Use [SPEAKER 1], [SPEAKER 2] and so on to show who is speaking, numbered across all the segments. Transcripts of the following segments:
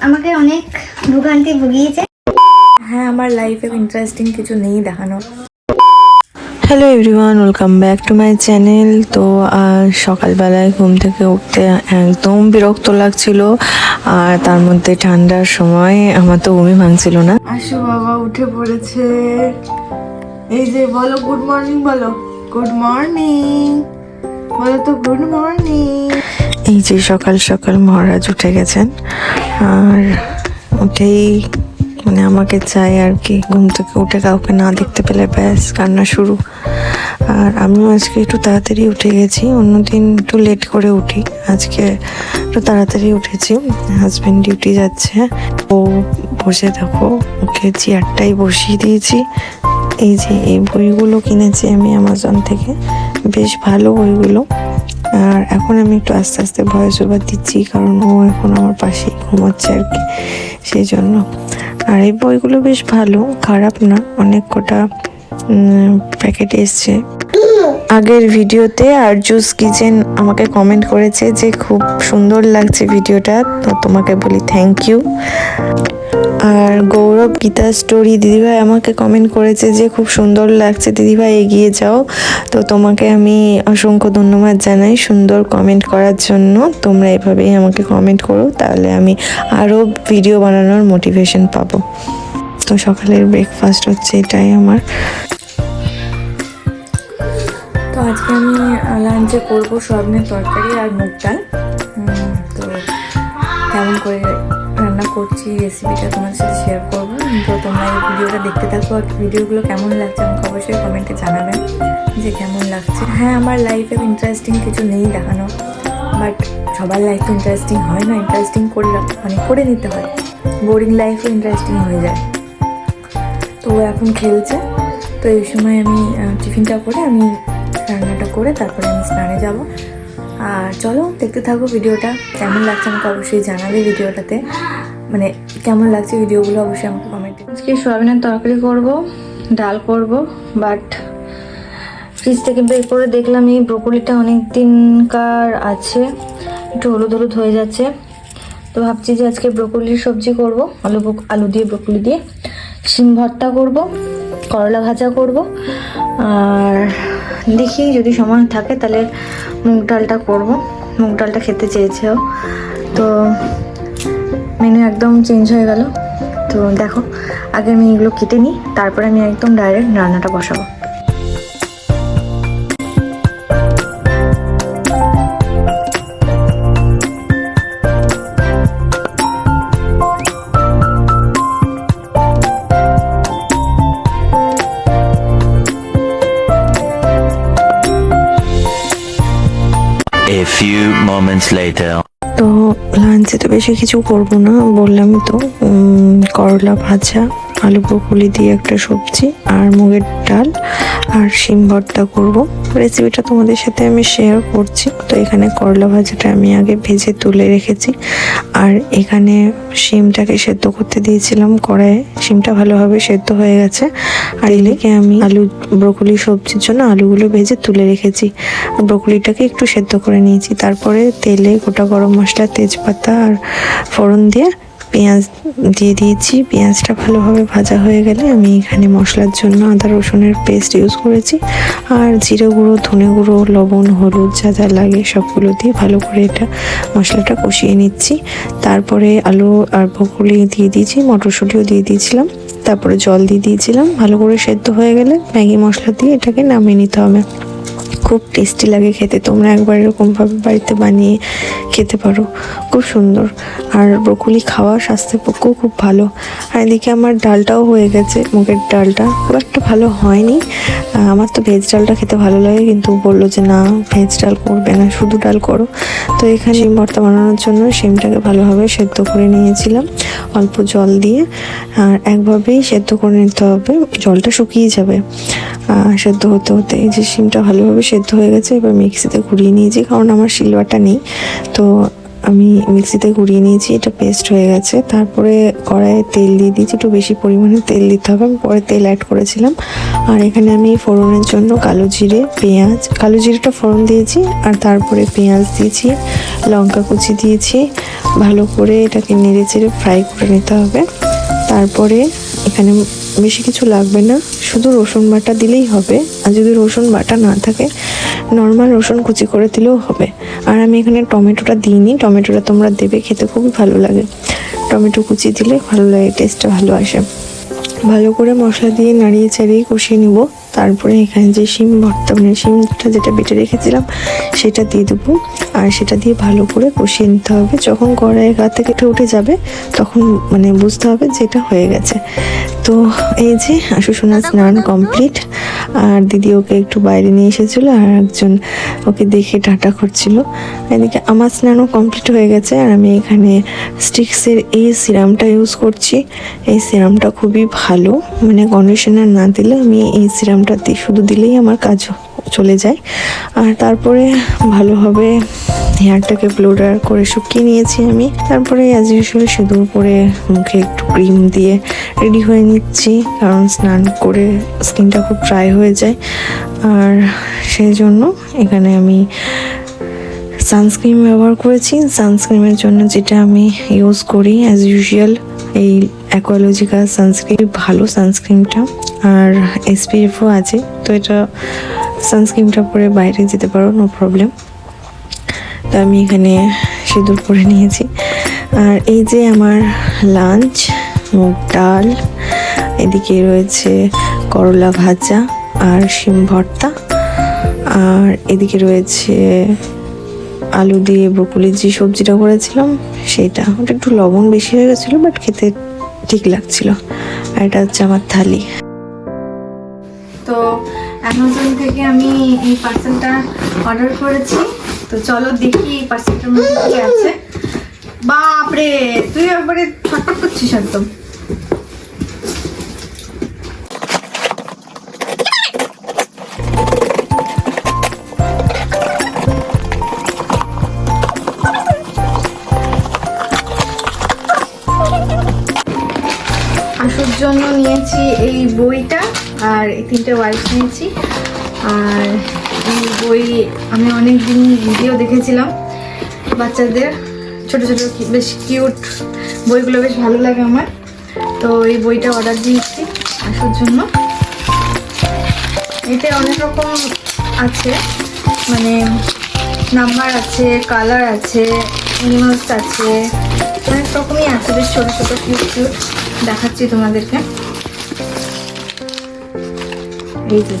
[SPEAKER 1] আমাকে অনেক ভোগান্তি ভুগিয়েছে।
[SPEAKER 2] হ্যাঁ, আমার লাইফে ইন্টারেস্টিং কিছু নেই দেখানো।
[SPEAKER 3] Hello everyone, welcome back to my channel. তো সকালবেলায় ঘুম থেকে উঠতে একদম বিরক্ত লাগছিল, আর তার মধ্যে ঠান্ডার সময় আমার তো ঘুমই ভাঙছিল না। আসো বাবা, উঠে পড়েছে। এই যে বলো গুড মর্নিং, বলো গুড মর্নিং, বলো তো গুড মর্নিং। এই যে সকাল সকাল মহারাজ উঠে গেছেন, আর উঠেই মানে আমাকে চাই আর কি। ঘুম থেকে উঠে কাউকে না দেখতে পেলে ব্যাস কান্না শুরু। আর আমিও আজকে একটু তাড়াতাড়ি উঠে গেছি, অন্যদিন একটু লেট করে উঠি, আজকে একটু তাড়াতাড়ি উঠেছি। হাজব্যান্ড ডিউটি যাচ্ছে, ও বসে দেখো ওকে চেয়ারটাই বসিয়ে দিয়েছি। এই যে এই বইগুলো কিনেছি আমি অ্যামাজন থেকে, বেশ ভালো বইগুলো। আর এখন আমি একটু আস্তে আস্তে ভয়েস ওভার দিচ্ছি, কারণ ও এখন আমার পাশেই ঘুমাচ্ছে আর কি, সেই জন্য। আর এই বইগুলো বেশ ভালো, খারাপ না, অনেক কটা প্যাকেট এসছে। আগের ভিডিওতে আরজুস কিচেন আমাকে কমেন্ট করেছে যে খুব সুন্দর লাগছে ভিডিওটা, তো তোমাকে বলি থ্যাংক ইউ। আর গৌরব গীতা স্টোরি দিদিভাই আমাকে কমেন্ট করেছে যে খুব সুন্দর লাগছে দিদিভাই, এগিয়ে যাও। তো তোমাকে আমি অসংখ্য ধন্যবাদ জানাই সুন্দর কমেন্ট করার জন্য। তোমরা এভাবেই আমাকে কমেন্ট করো, তাহলে আমি আরও ভিডিও বানানোর মোটিভেশন পাবো। তো সকালের ব্রেকফাস্ট হচ্ছে এটাই আমার।
[SPEAKER 2] তো আজকে আমি লাঞ্চে করবো সয়াবিনের তরকারি আর মুগ ডাল। তো কেমন করে রান্না করছি রেসিপিটা তোমার সাথে শেয়ার করবো। তো তোমরা এই ভিডিওটা দেখতে থাকো, আর ভিডিওগুলো কেমন লাগছে আমাকে অবশ্যই কমেন্টে জানাবেন যে কেমন লাগছে। হ্যাঁ, আমার লাইফে ইন্টারেস্টিং কিছু নেই দেখানো, বাট সবার লাইফ তো ইন্টারেস্টিং হয় না। ইন্টারেস্টিং করে নিতে হয়, বোরিং লাইফও ইন্টারেস্টিং হয়ে যায়। তো ও এখন খেলছে, তো এই সময় আমি টিফিনটা করে আমি রান্নাটা করে তারপরে আমি স্নানে যাব। আর চলো দেখতে থাকো ভিডিওটা, কেমন লাগছে আমাকে অবশ্যই জানাবে ভিডিওটাতে, মানে কেমন লাগছে ভিডিওগুলো অবশ্যই আমাকে কমেন্টে। আজকে সয়াবিনের তরকারি করব, ডাল করব, বাট ফ্রিজ থেকে বের করে দেখলাম এই ব্রোকলিটা অনেক দিনকার আছে, একটু হলুদ হলুদ হয়ে যাচ্ছে। তো ভাবছি যে আজকে ব্রোকলির সবজি করব, আলু দিয়ে ব্রোকলি দিয়ে, শিম ভর্তা করব, করলা ভাজা করব, আর দেখি যদি সময় থাকে তাহলে মুগ ডালটা করব। মুগ ডালটা খেতে চেয়েছেও, তো মেনু একদম চেঞ্জ হয়ে গেল। তো দেখো, আগে আমি এগুলো কেটে নিই, তারপরে আমি একদম ডাইরেক্ট রান্নাটা বসাবো।
[SPEAKER 4] A few moments later.
[SPEAKER 3] তো লাঞ্চে তো বেশি কিছু করব না, বললামই তো, করলা ভাজা, আলু ব্রোকলি দিয়ে একটা সবজি, আর মুগের ডাল, আর শিম ভর্তা করব। রেসিপিটা তোমাদের সাথে আমি শেয়ার করছি। তো এখানে করলা ভাজাটা আমি আগে ভেজে তুলে রেখেছি, আর এখানে শিমটাকে সেদ্ধ করতে দিয়েছিলাম কড়াইয়ে, শিমটা ভালোভাবে সেদ্ধ হয়ে গেছে। আর এদিকে আমি আলু ব্রোকলি সবজির জন্য আলুগুলো ভেজে তুলে রেখেছি, ব্রোকলিটাকে একটু সেদ্ধ করে নিয়েছি। তারপরে তেলে গোটা গরম মশলা, তেজপাতা আর ফোড়ন দিয়ে পেঁয়াজ দিয়ে দিয়েছি। পেঁয়াজটা ভালোভাবে ভাজা হয়ে গেলে আমি এখানে মশলার জন্য আদা রসুনের পেস্ট ইউজ করেছি, আর জিরে গুঁড়ো, ধনে গুঁড়ো, লবণ, হলুদ যা যা লাগে সবগুলো দিয়ে ভালো করে এটা মশলাটা কষিয়ে নিচ্ছি। তারপরে আলু আর ব্রোকলি দিয়ে দিয়েছি, মটরশুঁটিও দিয়ে দিয়েছিলাম, তারপরে জল দিয়ে দিয়েছিলাম। ভালো করে সেদ্ধ হয়ে গেলে ম্যাগি মশলা দিয়ে এটাকে নামিয়ে নিতে হবে। খুব টেস্টি লাগে খেতে, তোমরা একবার এরকমভাবে বাড়িতে বানিয়ে খেতে পারো, খুব সুন্দর। আর ব্রোকলি খাওয়া স্বাস্থ্যের পক্ষেও খুব ভালো। আর এদিকে আমার ডালটাও হয়ে গেছে, মুগের ডালটা খুব একটা ভালো হয়নি। আমার তো ভেজ ডালটা খেতে ভালো লাগে, কিন্তু বললো যে না ভেজ ডাল করবে না, শুধু ডাল করো। তো এখানে শিম ভর্তা বানানোর জন্য শিমটাকে ভালোভাবে সেদ্ধ করে নিয়েছিলাম অল্প জল দিয়ে, আর একভাবেই সেদ্ধ করে নিতে হবে, জলটা শুকিয়ে যাবে সেদ্ধ হতে হতে। এই যে শিমটা ভালোভাবে সেদ্ধ হয়ে গেছে, এবার মিক্সিতে ঘুরিয়ে নিয়েছি, কারণ আমার শিলবাটা নেই। তো আমি মিক্সিতে ঘুরিয়ে নিয়েছি, এটা পেস্ট হয়ে গেছে। তারপরে কড়াইয়ে তেল দিয়ে দিয়েছি, একটু বেশি পরিমাণে তেল দিতে হবে, আমি পরে তেল অ্যাড করেছিলাম। আর এখানে আমি ফোড়নের জন্য কালো জিরে, পেঁয়াজ, কালো জিরেটা ফোড়ন দিয়েছি, আর তারপরে পেঁয়াজ দিয়েছি, লঙ্কা কুচি দিয়েছি। ভালো করে এটাকে নেড়ে চেড়ে ফ্রাই করে নিতে হবে। তারপরে এখানে বেশি কিছু লাগবে না, শুধু রসুন বাটা দিলেই হবে। আর যদি রসুন বাটা না থাকে নর্মাল রসুন কুচি করে দিলেও হবে। আর আমি এখানে টমেটোটা দিইনি, টমেটোটা তোমরা দেবে, খেতে খুবই ভালো লাগে। টমেটো কুচি দিলে ভালো লাগে, টেস্টটা ভালো আসে। ভালো করে মশলা দিয়ে নাড়িয়ে চাড়িয়ে কষিয়ে নিব। তারপরে এখানে যে শিম ভর্তা, মানে শিমটা যেটা বেটে রেখেছিলাম সেটা দিয়ে দেবো, আর সেটা দিয়ে ভালো করে কষিয়ে নিতে হবে। যখন কড়াইয়ের গা থেকে উঠে যাবে তখন মানে বুঝতে হবে যে এটা হয়ে গেছে। তো এই যে আশুসোনার স্নান কমপ্লিট, আর দিদি ওকে একটু বাইরে নিয়ে এসেছিলো, আর একজন ওকে দেখে টাটা করছিল। এদিকে আমার স্নানও কমপ্লিট হয়ে গেছে, আর আমি এখানে স্টিক্সের এই সিরামটা ইউজ করছি। এই সিরামটা খুবই ভালো, মানে কন্ডিশনার না দিলে আমি এই সিরামটা শুধু দিলেই আমার কাজ চলে যায়। আর তারপরে ভালোভাবে হেয়ারটাকে ব্লোডার করে শুকিয়ে নিয়েছি আমি। তারপরে অ্যাজ ইউজুয়াল সিঁদুর পরে মুখে একটু ক্রিম দিয়ে রেডি হয়ে নিচ্ছি, কারণ স্নান করে স্কিনটা খুব ড্রাই হয়ে যায়। আর সেই জন্য এখানে আমি সানস্ক্রিন ব্যবহার করেছি। সানস্ক্রিনের জন্য যেটা আমি ইউজ করি অ্যাজ ইউজুয়াল এই অ্যাকোয়ালজিকা সানস্ক্রিন, ভালো সানস্ক্রিনটা, আর এসপিএফও আছে। তো এটা সানস্ক্রিনটা পরে বাইরে যেতে পারো, নো প্রবলেম। তো আমি এখানে সিঁদুর পরে নিয়েছি। আর এই যে আমার লাঞ্চ, মুগ ডাল, এদিকে রয়েছে করলা ভাজা আর শিম ভর্তা, আর এদিকে রয়েছে আলু দিয়ে ব্রোকলি যে সবজিটা করেছিলাম সেটা, ওটা একটু লবণ বেশি হয়ে গেছিলো, বাট খেতে ঠিক লাগছিল। আর এটা হচ্ছে আমার থালি।
[SPEAKER 2] তো অ্যামাজন থেকে আমি এই পার্সেলটা অর্ডার করেছি। তো চলো দেখি এই পার্সেলটার মধ্যে কি আছে। বাপরে, তুই একবারে ছটফট করছিস একদম। আশুর জন্য নিয়েছি এই বইটা, আর এই 3টে ওয়াইপ নিয়েছি। আর এই বই আমি অনেক দিন ভিডিও দেখেছিলাম বাচ্চাদের, ছোট ছোট বেশ কিউট বইগুলো বেশ ভালো লাগে আমার। তো এই বইটা অর্ডার দিয়েছি আশুর জন্য। এতে অনেক রকম আছে, মানে নাম্বার আছে, কালার আছে, অ্যানিমালস আছে, অনেক রকমই আছে, বেশ ছোট ছোট কিউট কিউট। দেখাচ্ছি তোমাদেরকে। এই যে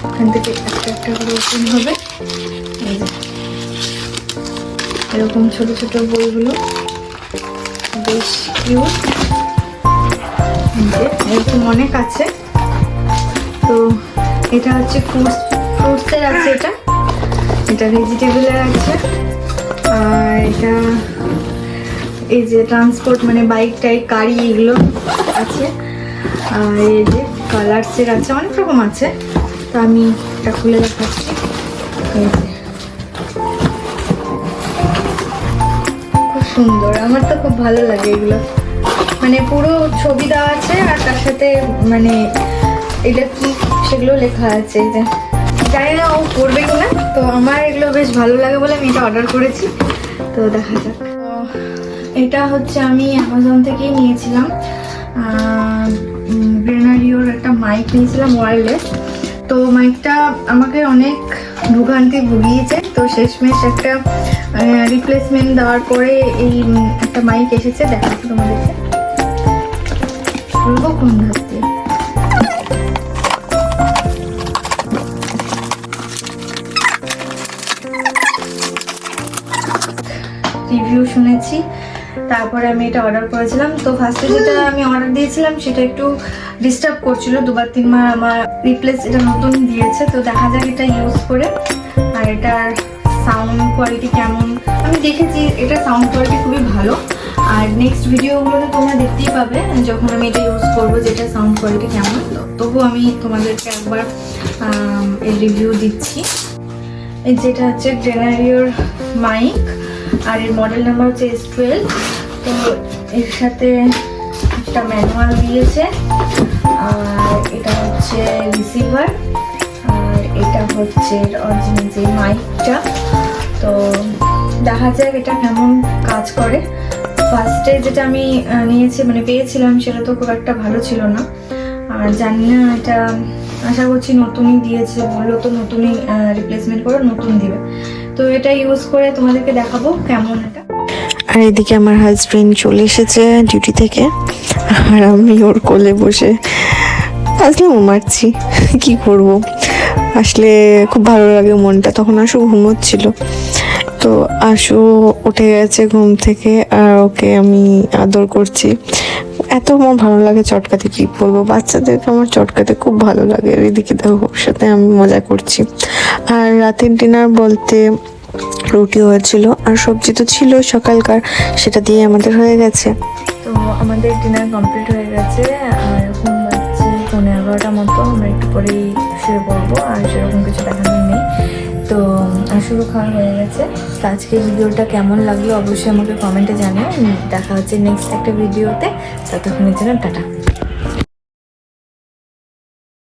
[SPEAKER 2] এখান থেকে একটা একটা করে ওপেন হবে। এই যে এরকম ছোট ছোট বইগুলো বেশ কিউট, এরকম অনেক আছে। তো এটা হচ্ছে ফ্রুটসের আছে, এটা ভেজিটেবলের আছে। আর এটা এই যে ট্রান্সপোর্ট, মানে বাইক টাইক গাড়ি এগুলো আছে। আর এই যে কালার্সের আছে, অনেক রকম আছে। তো আমি এটা খুলে দেখাচ্ছি। এই যে খুব সুন্দর, আমার তো খুব ভালো লাগে এগুলো। মানে পুরো ছবি দেওয়া আছে, আর তার সাথে মানে এটা কি সেগুলো লেখা আছে। এই যে জানি না ও করবে কিনা, তো আমার এগুলো বেশ ভালো লাগে বলে আমি এটা অর্ডার করেছি। তো দেখা যাক। এটা হচ্ছে আমি অ্যামাজন থেকেই নিয়েছিলাম, গ্রেনারিওর একটা মাইক নিয়েছিলাম ওয়্যারলেস। তো মাইকটা আমাকে অনেক ভোগান্তি ভুগিয়েছে। তো শেষমেশ একটা রিপ্লেসমেন্ট দেওয়ার পরে এই একটা মাইক এসেছে। দেখাচ্ছি তোমাদেরকে, বলবো কোন ধার দিয়ে। রিভিউ শুনেছি, তারপরে আমি এটা অর্ডার করেছিলাম। তো ফার্স্টে যেটা আমি অর্ডার দিয়েছিলাম সেটা একটু ডিস্টার্ব করছিল, 2-3 বার আমার রিপ্লেস এটা নতুন দিয়েছে। তো দেখা যাক এটা ইউজ করে। আর এটার সাউন্ড কোয়ালিটি কেমন আমি দেখেছি, এটা সাউন্ড কোয়ালিটি খুবই ভালো। আর নেক্সট ভিডিওগুলোতে তোমরা দেখতেই পাবে যখন আমি এটা ইউজ করবো যেটা সাউন্ড কোয়ালিটি কেমন। তবু আমি তোমাদেরকে একবার এর রিভিউ দিচ্ছি। এই যেটা হচ্ছে গ্রেনারিওর মাইক, আর এর মডেল নাম্বার হচ্ছে S12। তো এর সাথে একটা ম্যানুয়াল দিয়েছে, আর এটা হচ্ছে রিসিভার, আর এটা হচ্ছে অরিজিনাল যে মাইকটা। তো দেখা যাক এটা কেমন কাজ করে। ফার্স্টে যেটা আমি নিয়েছি মানে পেয়েছিলাম সেটা তো খুব একটা ভালো ছিল না, আর জানি না এটা আশা করছি নতুনই দিয়েছে, বললো তো নতুনই রিপ্লেসমেন্ট করে নতুন দিবে। তো এটা ইউজ করে তোমাদেরকে দেখাবো কেমন এটা।
[SPEAKER 3] আর এদিকে আমার হাজবেন্ড চলে এসেছে ডিউটি থেকে, আর আমি ওর কোলে বসে আসলে মারছি, কি করব। আসলে খুব ভালো লাগে মনটা। তখন আশু ঘুমোচ্ছিল, তো আশু উঠে গেছে ঘুম থেকে, আর ওকে আমি আদর করছি। এত আমার ভালো লাগে চটকাতে, কি বলবো, বাচ্চাদেরকে আমার চটকাতে খুব ভালো লাগে। আর এদিকে দেখো ওর সাথে আমি মজা করছি। আর রাতের ডিনার বলতে রুটি হয়েছিল, আর সবজি তো ছিল সকালকার, সেটা দিয়ে আমাদের হয়ে গেছে।
[SPEAKER 2] তো আমাদের ডিনার কমপ্লিট হয়ে গেছে, আর এখন বাজছে 11:30 মতো। আমরা একটু পরেই শুয়ে পড়বো, আর সেরকম কিছু দেখানোর নেই। তো আসলে খাওয়া হয়ে গেছে। তো আজকে ভিডিওটা কেমন লাগলো অবশ্যই আমাকে কমেন্টে জানিও। দেখা হচ্ছে নেক্সট একটা ভিডিওতে, ততক্ষণের জন্য টাটা।